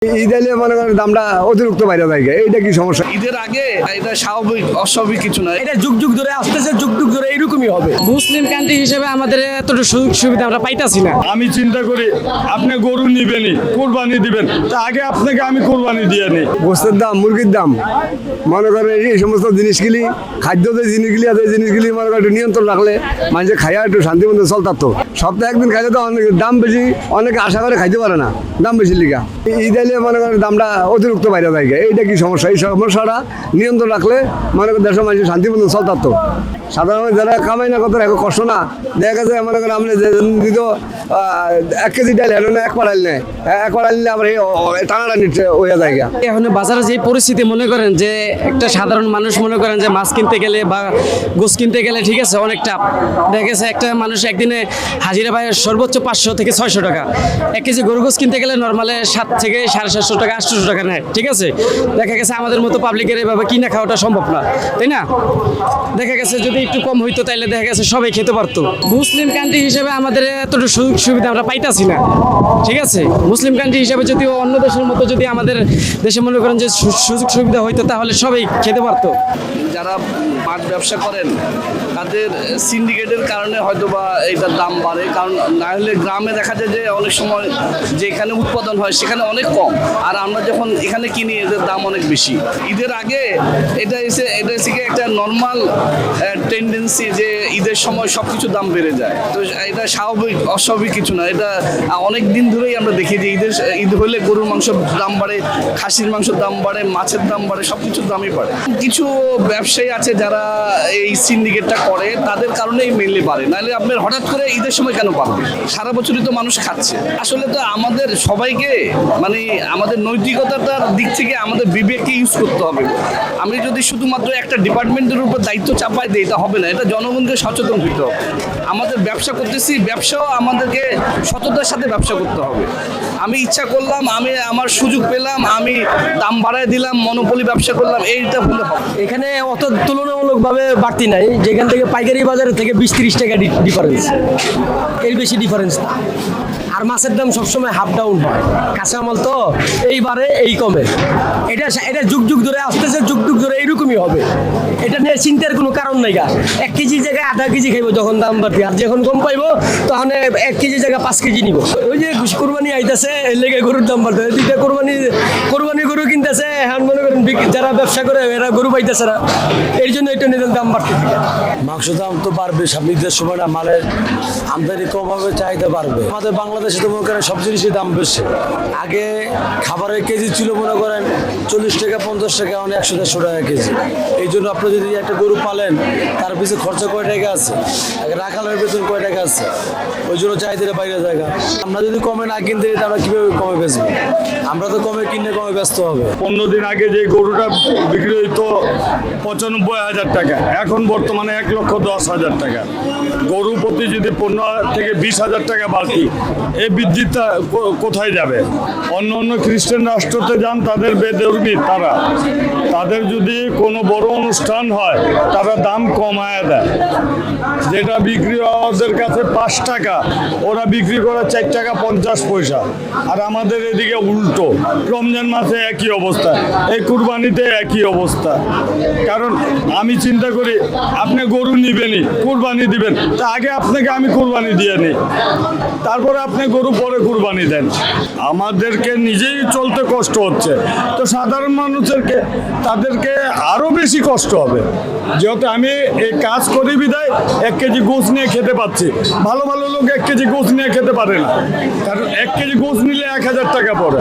ঈদ এলে মনে করেন দামটা অতিরিক্ত বাইরে যায়, এইটা কি সমস্যা? ঈদের আগে এটা স্বাভাবিক অস্বাভাবিক কিছু না, এটা যুগ যুগ ধরে আসতেছে, যুগ যুগ ধরে এইরকমই হবে। মুসলিম কান্ট্রি হিসেবে আমাদের এতটা সুযোগ সুবিধা আমরা পাইতাছি না। আমি চিন্তা করি আপনি গরু নিবেনই, কোরবানি দিবেন, তা আগে আপনাকে আমি কোরবানি দিয়ে নিই। গোস্তের দাম, মুরগির দাম, মনে করেন এই সমস্ত জিনিসগুলি, খাদ্য যে জিনিসগুলি আছে এই জিনিসগুলি মনে করেন একটু নিয়ন্ত্রণ রাখলে মানুষের খাইয়া একটু শান্তি মতো চলতো। সপ্তাহে একদিন খাইলে তো অনেক দাম বেশি, অনেকে আশা করে খাইতে পারে না, দাম বেশি লিগা। ঈদ এলে মনে করেন দামটা অতিরিক্ত বাইরে যায়, এইটা কি সমস্যা? এই সমস্যাটা নিয়ন্ত্রণ রাখলে মনে করেন দেশের মানুষের শান্তি মতো চলতো। সাধারণত যারা কামাই না করতে এখন কষ্ট না, দেখা গেছে মনে করেন আপনি দিত 1 কেজি ডাল হেন এক পাড়াইল নেয়, এক পাড়াইল নিলে আমার এই টানাটা নিচ্ছে ওই জায়গা। এখন বাজারে যে পরিস্থিতি মনে করেন যে একটা সাধারণ মানুষ মনে করেন যে মাছ কিনতে গেলে বা গোস কিনতে গেলে ঠিক আছে অনেকটা দেখা গেছে একটা মানুষ একদিনে হাজিরা পায় সর্বোচ্চ 500 থেকে 600 টাকা। 1 কেজি গরু গোস কিনতে গেলে নর্মালে 7 থেকে 750 টাকা 800 টাকা নেয়, ঠিক আছে। দেখা গেছে আমাদের মতো পাবলিকের এভাবে কিনা খাওয়াটা সম্ভব না, তাই না? দেখা গেছে যদি একটু কম হইতো তাইলে দেখা গেছে সবাই খেতে পারতো। মুসলিম কান্ট্রি হিসেবে আমাদের এতটা সুযোগ সুবিধা আমরা পাইতাছি না, ঠিক আছে। মুসলিম কান্ট্রি হিসেবে যদি অন্য দেশের মতো যদি আমাদের দেশে মনে করেন যে সুযোগ সুবিধা হইতো তাহলে সবাই খেতে পারতো। যারা মাছ ব্যবসা করেন তাদের সিন্ডিকেটের কারণে হয়তো বা এটার দাম বাড়ে, কারণ না হলে গ্রামে দেখা যায় যে অনেক সময় যেখানে উৎপাদন হয় সেখানে অনেক কম, আর আমরা যখন এখানে কিনি এদের দাম অনেক বেশি। ঈদের আগে এটা এসে কি একটা নর্মাল টেন্ডেন্সি যে ঈদের সময় সব কিছু দাম বেড়ে যায়, তো এটা স্বাভাবিক অস্বাভাবিক কিছু না। এটা অনেক দিন ধরেই আমরা দেখি যে ঈদ হলে গরুর মাংসের দাম বাড়ে, খাসির মাংসের দাম বাড়ে, মাছের দাম বাড়ে, সব কিছুর দামই বাড়ে। কিছু ব্যবসায়ী আছে যারা এই সিন্ডিকেটটা করে, তাদের কারণেই মেনলি বাড়ে, নাহলে আপনার হঠাৎ করে ঈদের সময় কেন বাড়বে? সারা বছরই তো মানুষ খাচ্ছে। আসলে তো আমাদের সবাইকে মানে আমাদের নৈতিকতার দিক থেকে আমাদের বিবেককে ইউজ করতে হবে। আমি যদি শুধুমাত্র একটা ডিপার্টমেন্টের উপর দায়িত্ব চাপাই দিই এটা হবে না, এটা জনগণকে সচেতন হতে হবে। আমাদের ব্যবসা করতেছি, ব্যবসাও আমাদেরকে সততার সাথে ব্যবসা করতে হবে। আমি ইচ্ছা করলাম, আমি আমার সুযোগ পেলাম, আমি দাম বাড়ায় দিলাম, মনোপলি ব্যবসা করলাম, এইটা ভুলে হবে। এখানে অত তুলনামূলকভাবে বাড়তি নাই, যেখান থেকে পাইকারি বাজারের থেকে 20-30 টাকা ডিফারেন্স, এর বেশি ডিফারেন্স না। আর মাছের দাম সবসময় হাফ ডাউন হয়, কাঁচামাল তো এইবারে এই কমে। এটা যুগ যুগ ধরে আসতেছে, যুগ যুগ ধরে এইরকমই হবে। এটা নিয়ে চিন্তার কোনো কারণ নাই। 1 কেজির জায়গায় আধা কেজি খাইব যখন দাম বাড়বে, আর যখন কম পাইবো তখন 1 কেজির জায়গায় 5 কেজি নিব। ওই যে কোরবানি আইতেছে এর লেগে গরুর দাম বাড়বে। দুইটা কোরবানি গরু কিনতেছে, এখন মনে করেন যারা ব্যবসা করে এরা গরু পাইতেছে না, এর জন্য এটা নিয়ে দাম বাড়তে থাকে। মাংস দাম তো বাড়বে, ঈদের সময় না মালের আমদানি কম হবে, চাহিদা বাড়বে। আমাদের বাংলাদেশে তো মনে করেন সব জিনিসের দাম বেশি। আগে খাবারের কেজি ছিল মনে করেন 40 টাকা 50 টাকা, এখন 100-150 টাকা কেজি। এই জন্য আপনি যদি একটা গরু পালেন তার পিছনে খরচা কয় টাকা আছে, রাখালের বেতন কয় টাকা আছে, ওই জন্য চাহিদার বাইরে জায়গা। আমরা যদি কমে না কিনতে দিই আমরা কীভাবে কমে বেচবো? আমরা তো কমে কিনলে কমে ব্যস্ত হবে। 15 দিন আগে যে গরুটা বিক্রি হইতো 95,000 টাকা, এখন বর্তমানে 1,10,000 টাকা। গরু প্রতি যদি 15 থেকে 20,000 টাকা বাড়তি, এই বৃদ্ধিটা কোথায় যাবে? অন্য খ্রিস্টান রাষ্ট্রতে যান, তাদের বেধর্মী তাদের যদি কোনো বড় অনুষ্ঠান হয় তারা দাম কমায় দেয়, যেটা বিক্রি ওদের কাছে 5 টাকা, ওরা বিক্রি করে 4 টাকা 50 পয়সা। আর আমাদের এদিকে উল্টো, রমজান মাসে একই অবস্থা, এই কুরবানিতে একই অবস্থা। কারণ আমি চিন্তা করি আপনি গরু নিবেনই, কুরবানি দিবেন, তা আগে আপনাকে আমি কুরবানি দিয়ে নিই, তারপরে আপনি গরু পরে কুরবানি দেন। আমাদেরকে নিজেই চলতে কষ্ট হচ্ছে, তো সাধারণ মানুষদেরকে তাদেরকে আরও বেশি কষ্ট হবে। যেহেতু আমি এই কাজ করি বিদায় 1 কেজি গোস নিয়ে খেতে পাচ্ছি, ভালো ভালো লোক 1 কেজি গোস নিয়ে খেতে পারে না, কারণ 1 কেজি গোস নিলে 1000 টাকা পড়ে,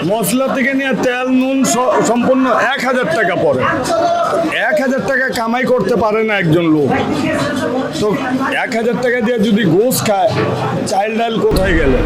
মশলা থেকে নিয়ে তেল নুন সম্পূর্ণ 1000 টাকা পড়ে। 1000 টাকা কামাই করতে পারে না একজন লোক, তো 1000 টাকা দিয়ে যদি গোস খায়, চাইল্ড ডাল কোথায় গেলে?